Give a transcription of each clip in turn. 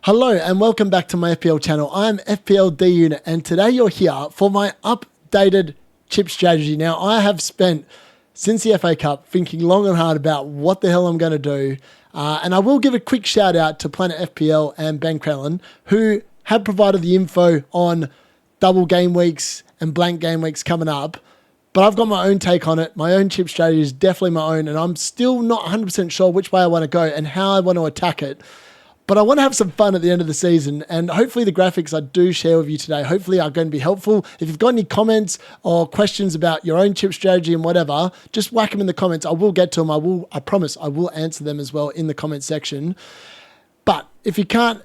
Hello and welcome back to my FPL channel. I'm FPL D Unit and today you're here for my updated chip strategy. Now I have spent since the FA Cup thinking long and hard about what the hell I'm going to do, and I will give a quick shout out to Planet FPL and Ben Crellin who have provided the info on double game weeks and blank game weeks coming up. But I've got my own take on it. My own chip strategy is definitely my own, and I'm still not 100% sure which way I want to go and how I want to attack it. But I want to have some fun at the end of the season, and hopefully the graphics I do share with you today hopefully are going to be helpful. If you've got any comments or questions about your own chip strategy and whatever, just whack them in the comments. I will get to them. I promise I will answer them as well in the comment section. But if you can,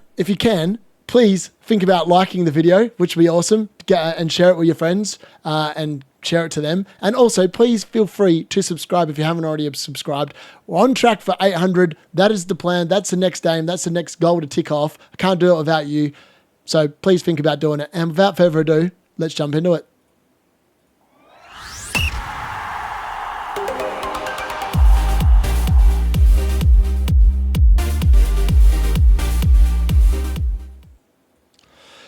please think about liking the video, which would be awesome, and share it with your friends and share it to them. And also, please feel free to subscribe if you haven't already subscribed. We're on track for 800. That is the plan. That's the next aim. That's the next goal to tick off. I can't do it without you. So please think about doing it. And without further ado, let's jump into it.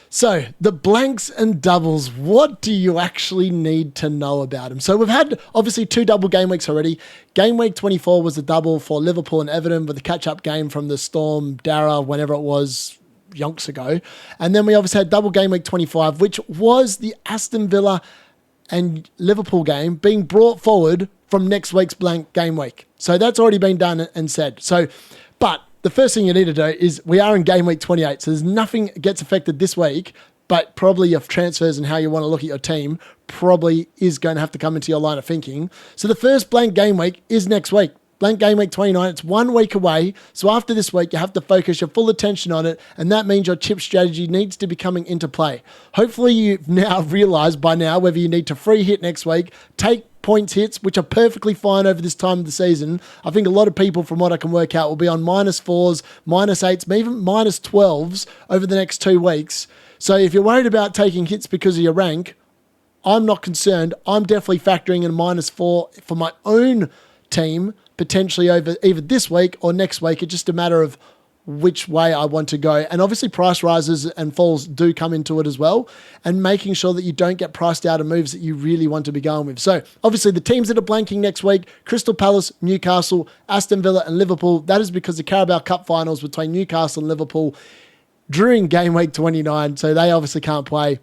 So the blanks and doubles, what do you actually need to know about them? So we've had obviously 2 double game weeks already. Game week 24 was a double for Liverpool and Everton with a catch-up game from the Storm, Dara, whenever it was, yonks ago. And then we obviously had double game week 25, which was the Aston Villa and Liverpool game being brought forward from next week's blank game week. So that's already been done and said. But the first thing you need to do is we are in game week 28, so there's nothing gets affected this week, but probably your transfers and how you want to look at your team probably is going to have to come into your line of thinking. So the first blank game week is next week. Blank game week 29, it's 1 week away. So after this week, you have to focus your full attention on it, and that means your chip strategy needs to be coming into play. Hopefully you've now realized by now whether you need to free hit next week, take points hits, which are perfectly fine over this time of the season. I think a lot of people, from what I can work out, will be on -4s, -8s, maybe even -12s over the next 2 weeks. So if you're worried about taking hits because of your rank, I'm not concerned. I'm definitely factoring in -4 for my own team, potentially over either this week or next week. It's just a matter of which way I want to go. And obviously price rises and falls do come into it as well, and making sure that you don't get priced out of moves that you really want to be going with. So obviously the teams that are blanking next week, Crystal Palace, Newcastle, Aston Villa and Liverpool. That is because the Carabao Cup finals between Newcastle and Liverpool during game week 29. So they obviously can't play.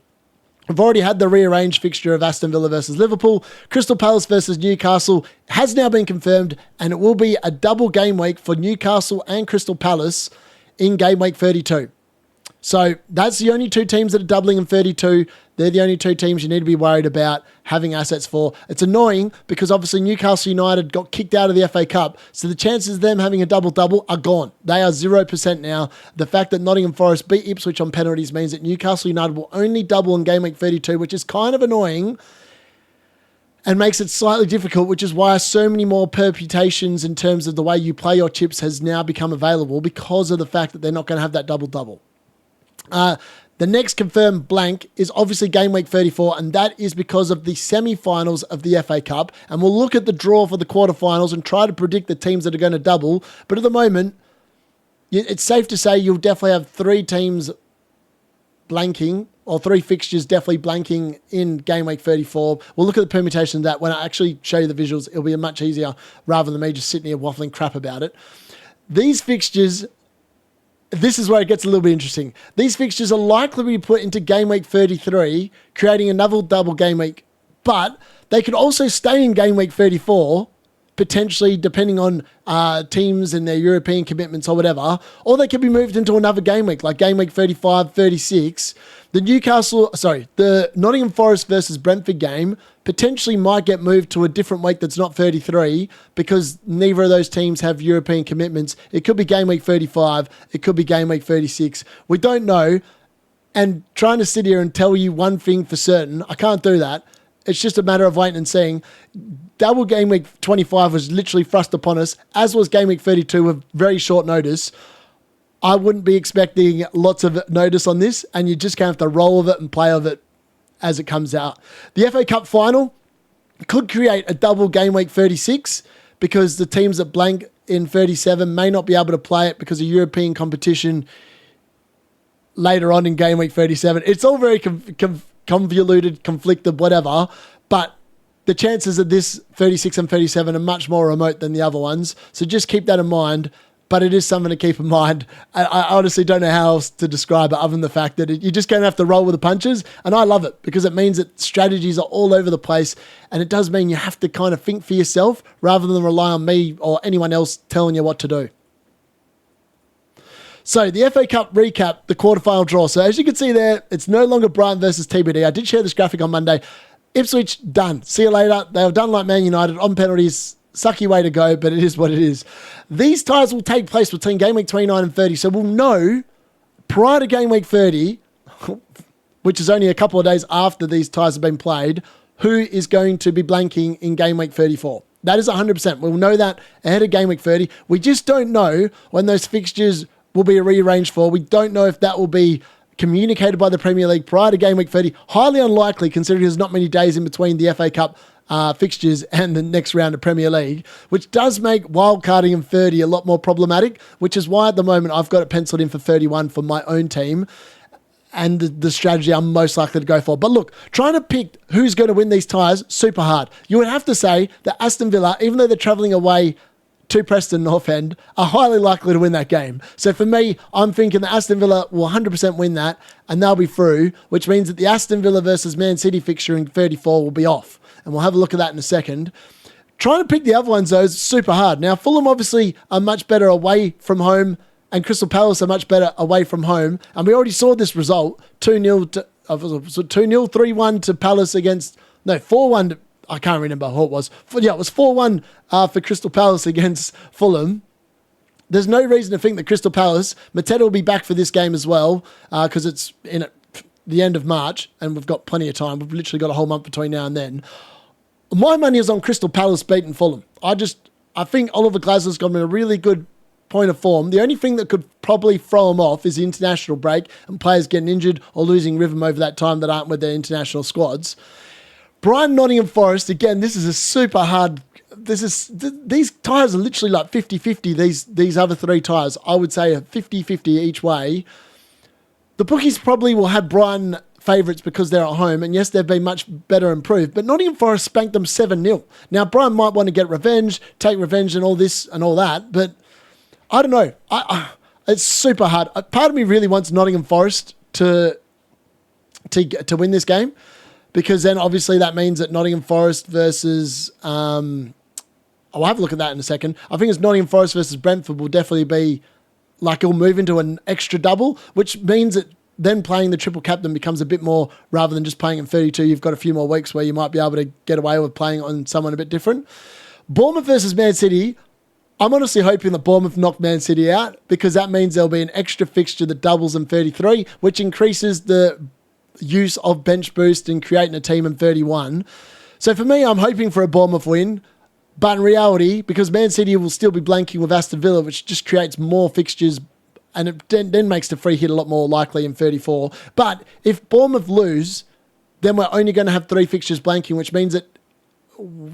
We've already had the rearranged fixture of Aston Villa versus Liverpool. Crystal Palace versus Newcastle has now been confirmed, and it will be a double game week for Newcastle and Crystal Palace in game week 32. So that's the only 2 teams that are doubling in 32. They're the only 2 teams you need to be worried about having assets for. It's annoying because obviously Newcastle United got kicked out of the FA Cup, so the chances of them having a double-double are gone. They are 0% now. The fact that Nottingham Forest beat Ipswich on penalties means that Newcastle United will only double in game week 32, which is kind of annoying and makes it slightly difficult, which is why so many more permutations in terms of the way you play your chips has now become available because of the fact that they're not going to have that double-double. The next confirmed blank is obviously game week 34, and that is because of the semi-finals of the FA Cup. And we'll look at the draw for the quarterfinals and try to predict the teams that are going to double. But at the moment, it's safe to say you'll definitely have 3 teams blanking, or 3 fixtures definitely blanking in game week 34. We'll look at the permutation of that. When I actually show you the visuals, it'll be much easier rather than me just sitting here waffling crap about it. These fixtures, this is where it gets a little bit interesting. These fixtures are likely to be put into game week 33, creating another double game week, but they could also stay in game week 34, potentially the on teams and their European commitments or whatever, or they could be moved into another game week, like game week 35, 36. The Nottingham Forest versus Brentford game potentially might get moved to a different week that's not 33 because neither of those teams have European commitments. It could be game week 35. It could be game week 36. We don't know. And trying to sit here and tell you one thing for certain, I can't do that. It's just a matter of waiting and seeing. Double game week 25 was literally thrust upon us, as was game week 32 with very short notice. I wouldn't be expecting lots of notice on this, and you just kind of have to roll with it and play with it as it comes out. The FA Cup final could create a double game week 36 because the teams that blank in 37 may not be able to play it because of European competition later on in game week 37. It's all very convoluted, conflicted, whatever, but the chances of this 36 and 37 are much more remote than the other ones. So just keep that in mind. But it is something to keep in mind. I honestly don't know how else to describe it other than the fact that you're just going to have to roll with the punches. And I love it because it means that strategies are all over the place. And it does mean you have to kind of think for yourself rather than rely on me or anyone else telling you what to do. So the FA Cup recap, the quarterfinal draw. So as you can see there, it's no longer Brighton versus TBD. I did share this graphic on Monday. Ipswich, done. See you later. They were done like Man United on penalties. Sucky way to go, but it is what it is. These ties will take place between game week 29 and 30. So we'll know prior to game week 30, which is only a couple of days after these ties have been played, who is going to be blanking in game week 34. That is 100%. We'll know that ahead of game week 30. We just don't know when those fixtures will be rearranged for. We don't know if that will be communicated by the Premier League prior to game week 30. Highly unlikely considering there's not many days in between the FA Cup fixtures and the next round of Premier League, which does make wildcarding in 30 a lot more problematic, which is why at the moment I've got it penciled in for 31 for my own team and the strategy I'm most likely to go for. But look, trying to pick who's going to win these ties, super hard. You would have to say that Aston Villa, even though they're travelling away to Preston North End, are highly likely to win that game. So for me, I'm thinking that Aston Villa will 100% win that and they'll be through, which means that the Aston Villa versus Man City fixture in 34 will be off. And we'll have a look at that in a second. Trying to pick the other ones, though, is super hard. Now, Fulham obviously are much better away from home, and Crystal Palace are much better away from home. And we already saw this result, 2-0 to 2-0, 3-1 to Palace against, no, 4-1 to, I can't remember who it was. Yeah, it was 4-1 for Crystal Palace against Fulham. There's no reason to think that Crystal Palace, Mateta will be back for this game as well, because it's in the end of March, and we've got plenty of time. We've literally got a whole month between now and then. My money is on Crystal Palace beating Fulham. I think Oliver Glasner's got him in a really good point of form. The only thing that could probably throw him off is the international break and players getting injured or losing rhythm over that time that aren't with their international squads. Brighton, Nottingham Forest, again, this is a super hard... These tyres are literally like 50-50, these other three tyres. I would say a 50-50 each way. The bookies probably will have Brighton favourites because they're at home, and yes, they've been much better improved, but Nottingham Forest spanked them 7-0. Now, Brighton might want to get revenge, take revenge and all this and all that, but I don't know. It's super hard. Part of me really wants Nottingham Forest to win this game, because then obviously that means that Nottingham Forest versus... I'll have a look at that in a second. I think it's Nottingham Forest versus Brentford will definitely be... Like it'll move into an extra double, which means that then playing the triple captain becomes a bit more, rather than just playing in 32, you've got a few more weeks where you might be able to get away with playing on someone a bit different. Bournemouth versus Man City, I'm honestly hoping that Bournemouth knock Man City out, because that means there'll be an extra fixture that doubles in 33, which increases the use of bench boost and creating a team in 31. So for me, I'm hoping for a Bournemouth win. But in reality, because Man City will still be blanking with Aston Villa, which just creates more fixtures, and it then makes the free hit a lot more likely in 34. But if Bournemouth lose, then we're only going to have 3 fixtures blanking, which means that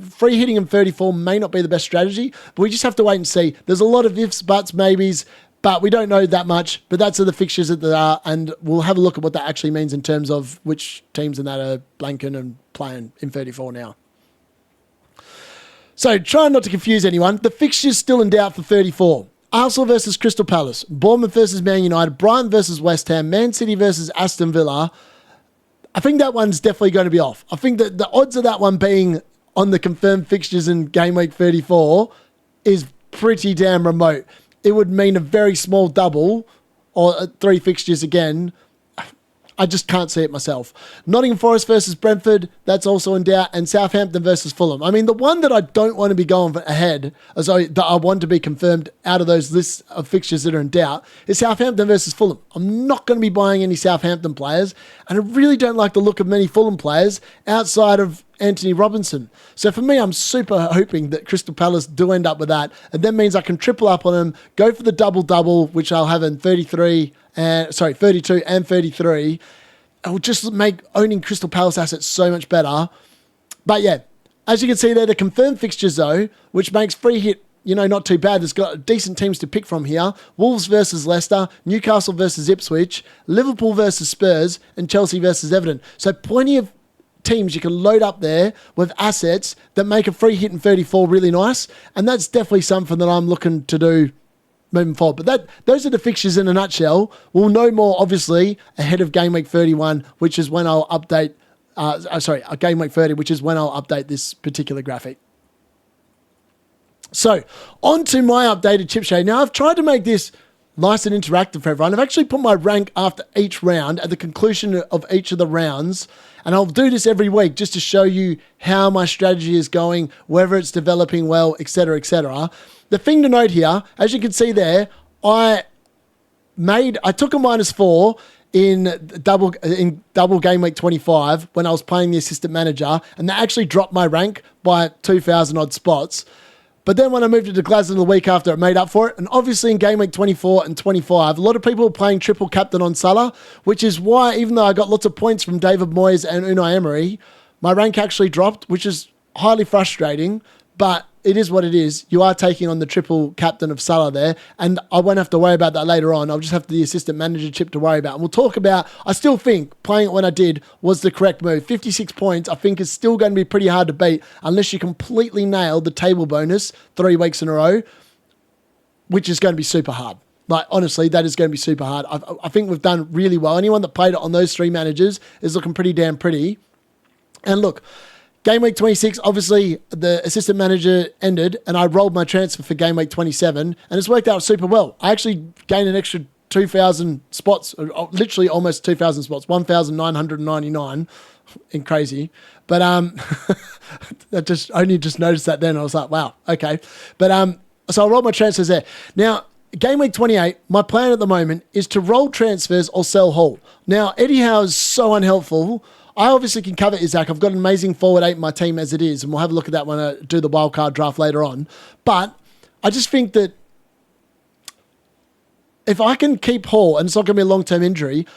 free hitting in 34 may not be the best strategy, but we just have to wait and see. There's a lot of ifs, buts, maybes, but we don't know that much. But that's the fixtures that there are, and we'll have a look at what that actually means in terms of which teams in that are blanking and playing in 34 now. So, trying not to confuse anyone, the fixture's still in doubt for 34. Arsenal versus Crystal Palace, Bournemouth versus Man United, Brighton versus West Ham, Man City versus Aston Villa. I think that one's definitely going to be off. I think that the odds of that one being on the confirmed fixtures in game week 34 is pretty damn remote. It would mean a very small double or 3 fixtures again. I just can't see it myself. Nottingham Forest versus Brentford, that's also in doubt, and Southampton versus Fulham. I mean, the one that I don't want to be going ahead, that I want to be confirmed out of those lists of fixtures that are in doubt, is Southampton versus Fulham. I'm not going to be buying any Southampton players, and I really don't like the look of many Fulham players outside of Anthony Robinson. So for me, I'm super hoping that Crystal Palace do end up with that, and that means I can triple up on them, go for the double-double, which I'll have in 32 and 33. It will just make owning Crystal Palace assets so much better. But yeah, as you can see there, the confirmed fixtures though, which makes free hit, not too bad. There's got decent teams to pick from here. Wolves versus Leicester, Newcastle versus Ipswich, Liverpool versus Spurs, and Chelsea versus Everton. So plenty of teams you can load up there with assets that make a free hit in 34 really nice. And that's definitely something that I'm looking to do moving forward. But those are the fixtures in a nutshell. We'll know more, obviously, ahead of Game Week 31, which is when I'll update, Game Week 30, which is when I'll update this particular graphic. So, on to my updated chip shade. Now, I've tried to make this nice and interactive for everyone. I've actually put my rank after each round at the conclusion of each of the rounds. And I'll do this every week just to show you how my strategy is going, whether it's developing well, etc., etc. The thing to note here, as you can see there, I took a -4 in double game week 25 when I was playing the assistant manager, and that actually dropped my rank by 2,000 odd spots. But then when I moved into Glasgow the week after, it made up for it. And obviously in game week 24 and 25, a lot of people were playing triple captain on Salah, which is why, even though I got lots of points from David Moyes and Unai Emery, my rank actually dropped, which is highly frustrating. But it is what it is. You are taking on the triple captain of Salah there, and I won't have to worry about that later on. I'll just have the assistant manager chip to worry about. And we'll talk about, I still think playing it when I did was the correct move. 56 points, I think, is still going to be pretty hard to beat unless you completely nail the table bonus 3 weeks in a row, which is going to be super hard. Like, honestly, that is going to be super hard. I think we've done really well. Anyone that played it on those 3 managers is looking pretty damn pretty. And look, Game week 26, obviously the assistant manager ended and I rolled my transfer for game week 27 and it's worked out super well. I actually gained an extra 2,000 spots, literally almost 2,000 spots, 1,999 in crazy. But I only just noticed that then. I was like, wow, okay. But so I rolled my transfers there. Now, game week 28, my plan at the moment is to roll transfers or sell Hall. Now, Eddie Howe is so unhelpful. I obviously can cover Isaac. I've got an amazing forward 8 in my team as it is, and we'll have a look at that when I do the wildcard draft later on. But I just think that if I can keep Hall, and it's not going to be a long-term injury,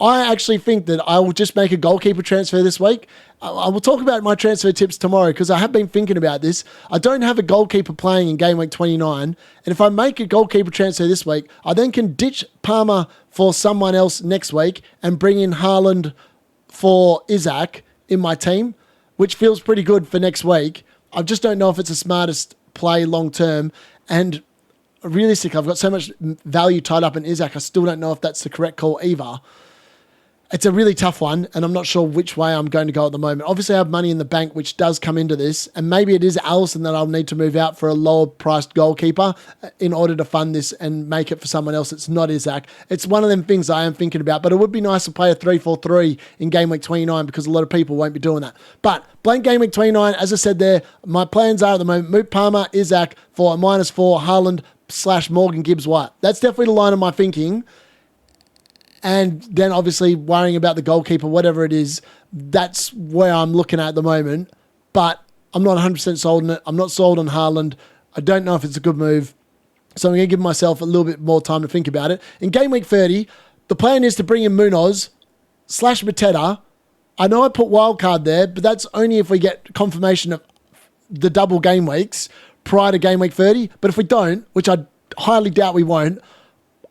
I actually think that I will just make a goalkeeper transfer this week. I will talk about my transfer tips tomorrow because I have been thinking about this. I don't have a goalkeeper playing in game week 29, and if I make a goalkeeper transfer this week, I then can ditch Palmer for someone else next week and bring in Haaland for Isaac in my team, which feels pretty good for next week. I just don't know if it's the smartest play long term. And realistically, I've got so much value tied up in Isaac, I still don't know if that's the correct call either. It's a really tough one, and I'm not sure which way I'm going to go at the moment. Obviously, I have money in the bank, which does come into this, and maybe it is Alisson that I'll need to move out for a lower-priced goalkeeper in order to fund this and make it for someone else. It's not Isaac. It's one of them things I am thinking about, but it would be nice to play a 3-4-3 in game week 29 because a lot of people won't be doing that. But blank game week 29, as I said there, my plans are at the moment, move Palmer, Isaac for a -4, Haaland / Morgan Gibbs-White. That's definitely the line of my thinking. And then obviously worrying about the goalkeeper, whatever it is, that's where I'm looking at the moment. But I'm not 100% sold on it. I'm not sold on Haaland. I don't know if it's a good move. So I'm going to give myself a little bit more time to think about it. In game week 30, the plan is to bring in Munoz / Mateta. I know I put wildcard there, but that's only if we get confirmation of the double game weeks prior to game week 30. But if we don't, which I highly doubt we won't,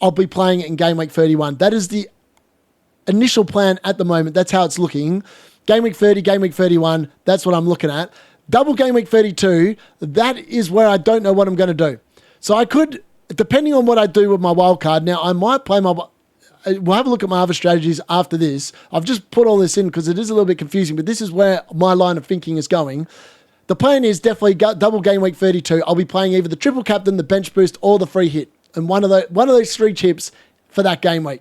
I'll be playing it in game week 31. That is the initial plan at the moment. That's how it's looking. Game week 30, game week 31, that's what I'm looking at. Double game week 32, that is where I don't know what I'm going to do. So I could, depending on what I do with my wild card, now I might play my, we'll have a look at my other strategies after this. I've just put all this in because it is a little bit confusing, but this is where my line of thinking is going. The plan is definitely double game week 32. I'll be playing either the triple captain, the bench boost, or the free hit. And one of those 3 chips for that game week.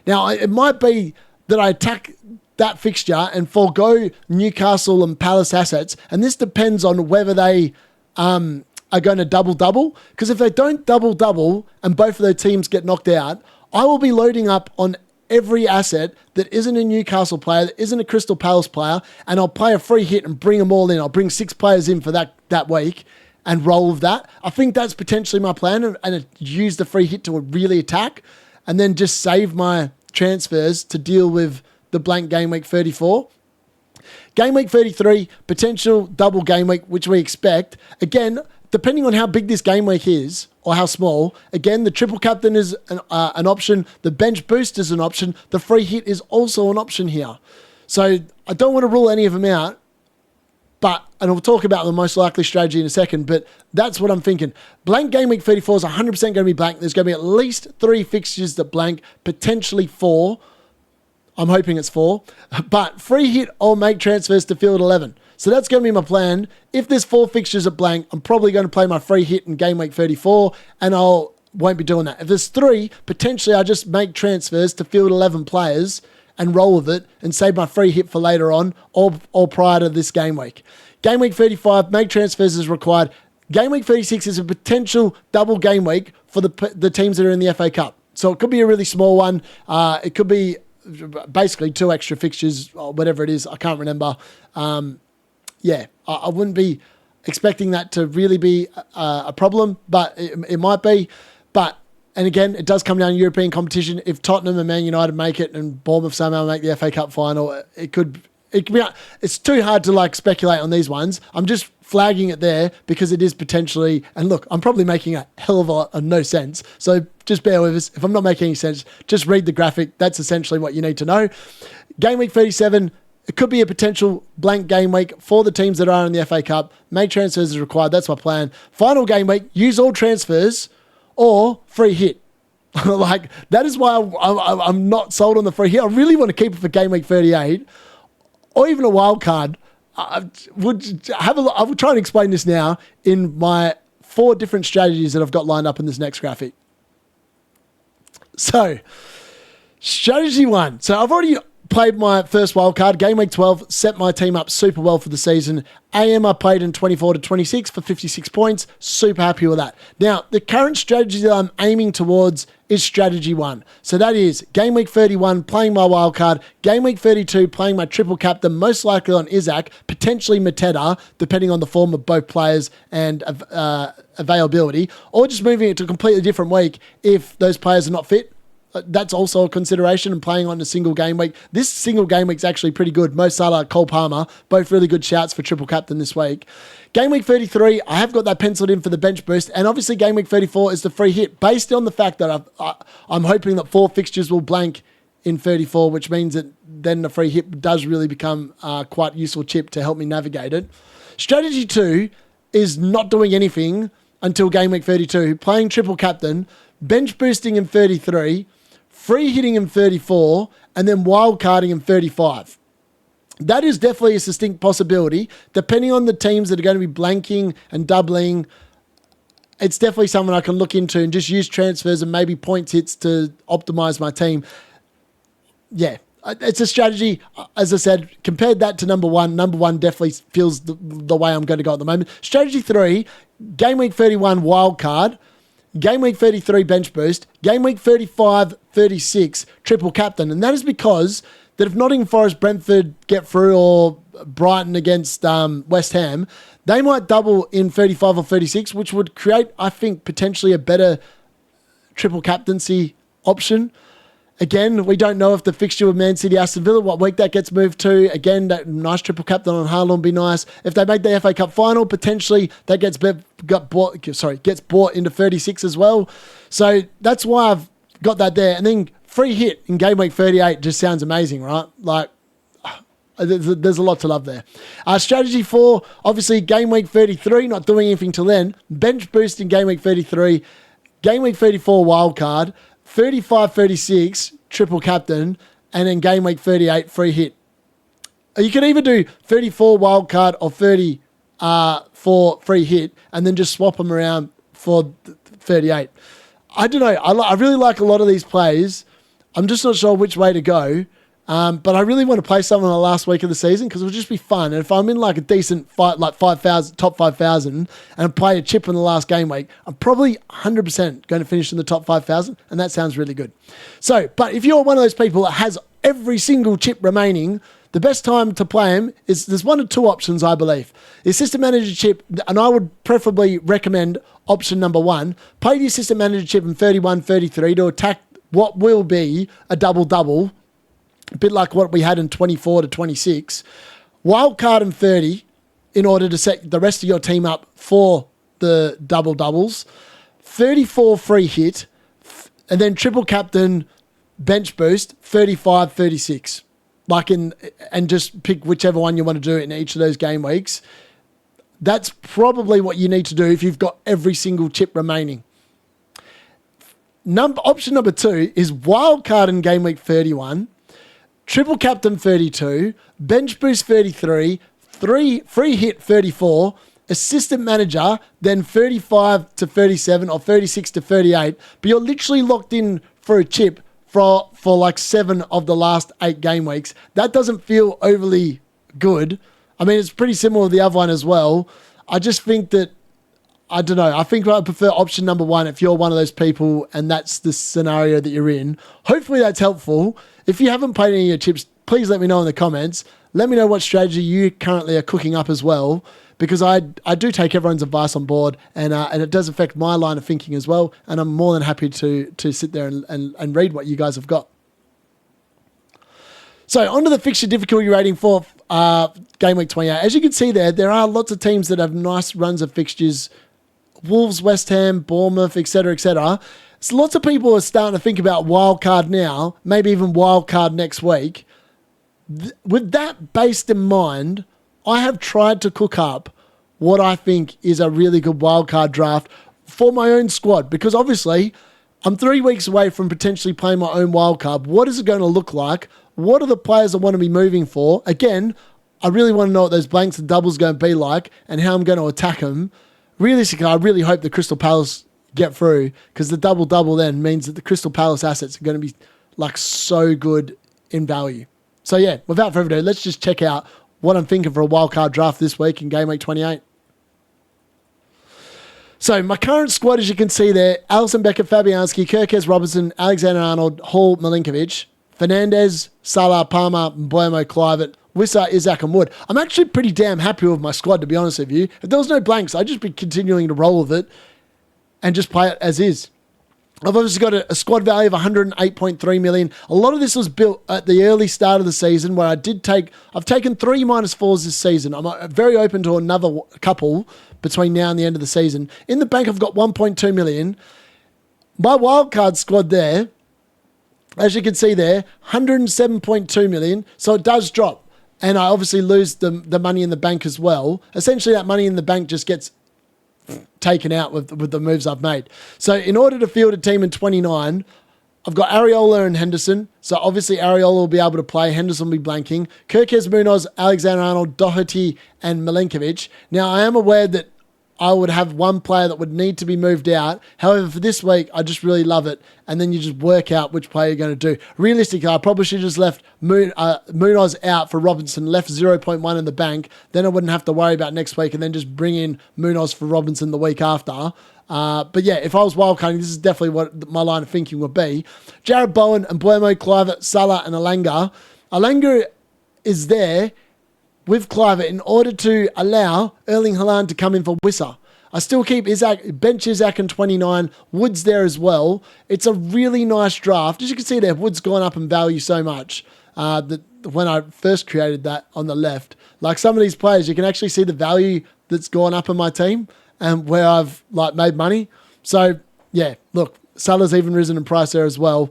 Now, it might be that I attack that fixture and forego Newcastle and Palace assets, and this depends on whether they are going to double-double, because if they don't double-double and both of their teams get knocked out, I will be loading up on every asset that isn't a Newcastle player, that isn't a Crystal Palace player, and I'll play a free hit and bring them all in. I'll bring 6 players in for that week and roll with that. I think that's potentially my plan, and use the free hit to really attack and then just save my transfers to deal with the blank game week 34. Game week 33, potential double game week, which we expect. Again, depending on how big this game week is or how small, again, the triple captain is an option. The bench boost is an option. The free hit is also an option here. So I don't want to rule any of them out, and we'll talk about the most likely strategy in a second, but that's what I'm thinking. Blank game week 34 is 100% going to be blank. There's going to be at least 3 fixtures that blank, potentially 4. I'm hoping it's 4. But free hit or make transfers to field 11. So that's going to be my plan. If there's 4 fixtures at blank, I'm probably going to play my free hit in game week 34, and won't be doing that. If there's 3, potentially I just make transfers to field 11 players and roll with it and save my free hit for later on or prior to this game week. Game week 35, make transfers as required. Game week 36 is a potential double game week for the teams that are in the FA Cup. So it could be a really small one. It could be basically 2 extra fixtures or whatever it is. I can't remember. I wouldn't be expecting that to really be a problem, but it might be. And again, it does come down to European competition. If Tottenham and Man United make it and Bournemouth somehow make the FA Cup final, it could be. It's too hard to speculate on these ones. I'm just flagging it there because it is potentially. And look, I'm probably making a hell of a no sense. So just bear with us. If I'm not making any sense, just read the graphic. That's essentially what you need to know. Game week 37. It could be a potential blank game week for the teams that are in the FA Cup. Make transfers as required. That's my plan. Final game week. Use all transfers. Or free hit. That is why I'm not sold on the free hit. I really want to keep it for game week 38 or even a wild card. I would try and explain this now in my 4 different strategies that I've got lined up in this next graphic. So, strategy 1. So I've already played my first wildcard, game week 12, set my team up super well for the season. AM I played in 24 to 26 for 56 points. Super happy with that. Now, the current strategy that I'm aiming towards is strategy 1. So that is game week 31, playing my wildcard. Game week 32, playing my triple captain, most likely on Isaac, potentially Mateta, depending on the form of both players and availability, or just moving it to a completely different week if those players are not fit. That's also a consideration and playing on a single game week. This single game week's actually pretty good. Mo Salah, Cole Palmer, both really good shouts for triple captain this week. Game week 33, I have got that penciled in for the bench boost. And obviously game week 34 is the free hit based on the fact that I'm hoping that 4 fixtures will blank in 34, which means that then the free hit does really become quite useful chip to help me navigate it. Strategy 2 is not doing anything until game week 32, playing triple captain, bench boosting in 33, free hitting in 34, and then wild carding in 35. That is definitely a distinct possibility. Depending on the teams that are going to be blanking and doubling, it's definitely something I can look into and just use transfers and maybe points hits to optimize my team. Yeah, it's a strategy. As I said, compared that to number 1, number 1 definitely feels the way I'm going to go at the moment. Strategy 3, game week 31 wild card, game week 33 bench boost, game week 35, 36 triple captain. And that is because that if Nottingham Forest, Brentford get through or Brighton against West Ham, they might double in 35 or 36, which would create, I think, potentially a better triple captaincy option. Again, we don't know if the fixture with Man City, Aston Villa, what week that gets moved to. Again, that nice triple captain on Haaland would be nice. If they make the FA Cup final, potentially that gets bought into 36 as well. So that's why I've got that there. And then free hit in game week 38 just sounds amazing, right? There's a lot to love there. Strategy 4, obviously game week 33, not doing anything till then. Bench boost in game week 33, game week 34 wild card, 35, 36 triple captain, and then game week 38 free hit. You can either do 34 wild card or 30 for free hit, and then just swap them around for 38. I don't know. I really like a lot of these plays. I'm just not sure which way to go. But I really want to play someone in the last week of the season because it'll just be fun. And if I'm in like a decent fight, like 5,000, top 5,000, and play a chip in the last game week, I'm probably 100% going to finish in the top 5,000. And that sounds really good. So, but if you're one of those people that has every single chip remaining, the best time to play him is there's 1 or 2 options, I believe. The assistant manager chip, and I would preferably recommend option number 1, play the assistant manager chip in 31, 33 to attack what will be a double-double, a bit like what we had in 24 to 26. Wildcard in 30 in order to set the rest of your team up for the double doubles, 34 free hit, and then triple captain, bench boost, 35, 36. And just pick whichever one you want to do in each of those game weeks. That's probably what you need to do if you've got every single chip remaining. Option number 2 is wildcard in game week 31, triple captain 32, bench boost 33, free hit 34, assistant manager then 35 to 37 or 36 to 38. But you're literally locked in for a chip for like 7 of the last 8 game weeks. That doesn't feel overly good. I mean, it's pretty similar to the other one as well. I just think that, I don't know, I think I prefer option number 1 if you're one of those people and that's the scenario that you're in. Hopefully that's helpful. If you haven't played any of your chips, please let me know in the comments. Let me know what strategy you currently are cooking up as well, because I do take everyone's advice on board, and it does affect my line of thinking as well, and I'm more than happy to sit there and read what you guys have got. So onto the fixture difficulty rating for game week 28. As you can see there are lots of teams that have nice runs of fixtures. Wolves, West Ham, Bournemouth, etc., etc. So lots of people are starting to think about wildcard now, maybe even wildcard next week. With that based in mind, I have tried to cook up what I think is a really good wildcard draft for my own squad, because obviously I'm 3 weeks away from potentially playing my own wildcard. What is it going to look like? What are the players I want to be moving for? Again, I really want to know what those blanks and doubles are going to be like and how I'm going to attack them. Realistically, I really hope the Crystal Palace get through, because the double-double then means that the Crystal Palace assets are going to be like so good in value. So yeah, without further ado, let's just check out what I'm thinking for a wildcard draft this week in game week 28. So my current squad, as you can see there, Alisson, Becker, Fabianski, Kirkes, Robertson, Alexander-Arnold, Hall, Milinkovic, Fernandez, Salah, Palmer, Mbeumo, Kluivert, Wissa, Isaac and Wood. I'm actually pretty damn happy with my squad, to be honest with you. If there was no blanks, I'd just be continuing to roll with it and just play it as is. I've obviously got a squad value of 108.3 million. A lot of this was built at the early start of the season, where I've taken 3 -4s this season. I'm very open to another couple between now and the end of the season. In the bank, I've got 1.2 million. My wildcard squad there, as you can see there, 107.2 million. So it does drop. And I obviously lose the money in the bank as well. Essentially, that money in the bank just gets taken out with the moves I've made. So in order to field a team in 29, I've got Areola and Henderson. So obviously Areola will be able to play. Henderson will be blanking. Kirkes, Munoz, Alexander-Arnold, Doherty, and Milinkovic. Now, I am aware that I would have one player that would need to be moved out. However, for this week, I just really love it. And then you just work out which player you're going to do. Realistically, I probably should have just left Munoz out for Robinson, left 0.1 in the bank. Then I wouldn't have to worry about next week, and then just bring in Munoz for Robinson the week after. But yeah, if I was wildcarding, this is definitely what my line of thinking would be. Jared Bowen and Mbeumo, Kluivert, Salah and Alanga. Alanga is there with Kluivert in order to allow Erling Haaland to come in for Wissa. I still keep bench Isaac and 29. Wood's there as well. It's a really nice draft. As you can see there, Wood's gone up in value so much that when I first created that on the left, like some of these players, you can actually see the value that's gone up in my team and where I've like made money. So yeah, look, Salah's even risen in price there as well.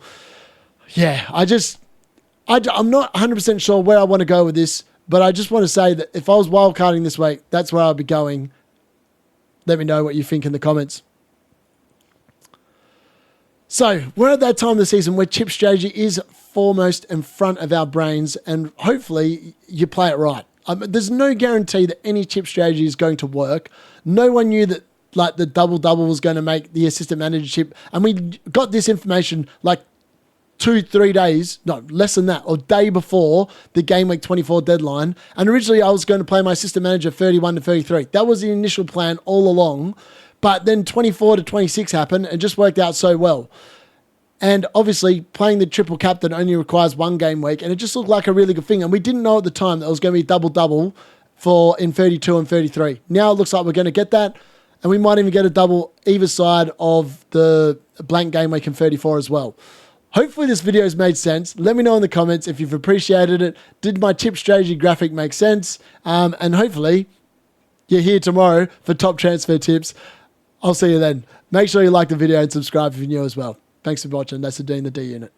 Yeah, I'm not 100% sure where I want to go with this, but I just want to say that if I was wildcarding this week, that's where I'd be going. Let me know what you think in the comments. So we're at that time of the season where chip strategy is foremost in front of our brains, and hopefully you play it right. There's no guarantee that any chip strategy is going to work. No one knew that like the double-double was going to make the assistant manager chip, and we got this information like 2-3 days, no, less than that, or day before the game week 24 deadline. And originally I was going to play my assistant manager 31 to 33. That was the initial plan all along. But then 24 to 26 happened and just worked out so well. And obviously playing the triple captain only requires 1 game week, and it just looked like a really good thing. And we didn't know at the time that it was going to be double-double in 32 and 33. Now it looks like we're going to get that, and we might even get a double either side of the blank game week in 34 as well. Hopefully this video has made sense. Let me know in the comments if you've appreciated it. Did my chip strategy graphic make sense? And hopefully you're here tomorrow for top transfer tips. I'll see you then. Make sure you like the video and subscribe if you're new as well. Thanks for watching. That's the D in the D unit.